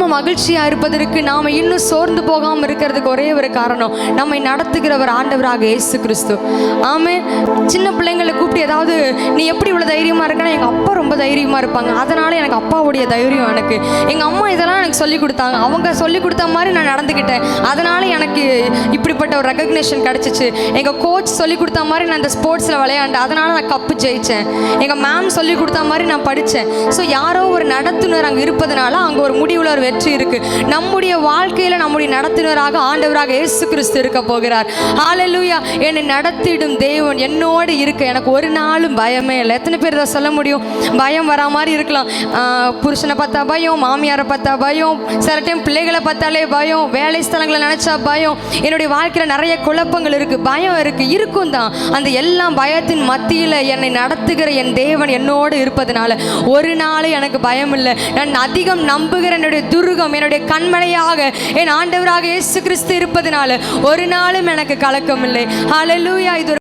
நாம மகிழ்ச்சியா இருப்பதற்கு, நாம இன்னும் சோர்ந்து போகாமல் இருக்கிறதுக்கு ஒரே ஒரு காரணம், நம்மை நடத்துகிறவர் ஆண்டவராக இயேசு கிறிஸ்து. ஆமென். சின்ன பிள்ளைங்களை கூப்பிட்டு ஏதாவது நீ எப்படி இவ்வளோ தைரியமாக இருக்கனா, எங்கள் அப்பா ரொம்ப தைரியமாக இருப்பாங்க, அதனால எனக்கு அப்பாவுடைய தைரியம். எனக்கு எங்கள் அம்மா இதெல்லாம் எனக்கு சொல்லி கொடுத்தாங்க, அவங்க சொல்லி கொடுத்த மாதிரி நான் நடந்துக்கிட்டேன், அதனால எனக்கு இப்படிப்பட்ட ஒரு ரெகக்னேஷன் கிடச்சிச்சு. எங்கள் கோச் சொல்லி கொடுத்த மாதிரி நான் இந்த ஸ்போர்ட்ஸில் விளையாண்டேன், அதனால நான் கப்பு ஜெயித்தேன். எங்கள் மேம் சொல்லி கொடுத்த மாதிரி நான் படித்தேன். ஸோ யாரோ ஒரு நடத்துனர் அங்கே இருப்பதனால அங்கே ஒரு முடிவில் ஒரு வெற்றி இருக்குது. நம்முடைய வாழ்க்கையில் நம்முடைய நடத்துனராக ஆண்டவராக இயேசு கிறிஸ்து இருக்க போகிறார். ஹல்லேலூயா. என்னை நடத்திடும் தேவன் என்னோடு இருக்க எனக்கு ஒரு நாளும் பயமே இல்லை. எத்தனை பேர் இதை சொல்ல முடியும்? பயம் வரா மாதிரி இருக்கலாம். புருஷனை பார்த்தா பயம், மாமியாரை பார்த்தா பயம், சில டைம் பிள்ளைகளை பார்த்தாலே பயம், வேலை ஸ்தலங்களை நினச்சா பயம், என்னுடைய வாழ்க்கையில் நிறைய குழப்பங்கள் இருக்குது, பயம் இருக்குது, இருக்கும் தான். அந்த எல்லாம் பயத்தின் மத்தியில் என்னை நடத்துகிற என் தேவன் என்னோடு இருப்பதனால ஒரு நாள் எனக்கு பயம் இல்லை. நான் அதிகம் நம்புகிற என்னுடைய துருகம், என்னுடைய கண்மலையாக என் ஆண்டவராக இயேசு கிறிஸ்து இருப்பதனால ஒரு நாளும் எனக்கு கலக்கம் இல்லை. ஹல்லேலூயா. இது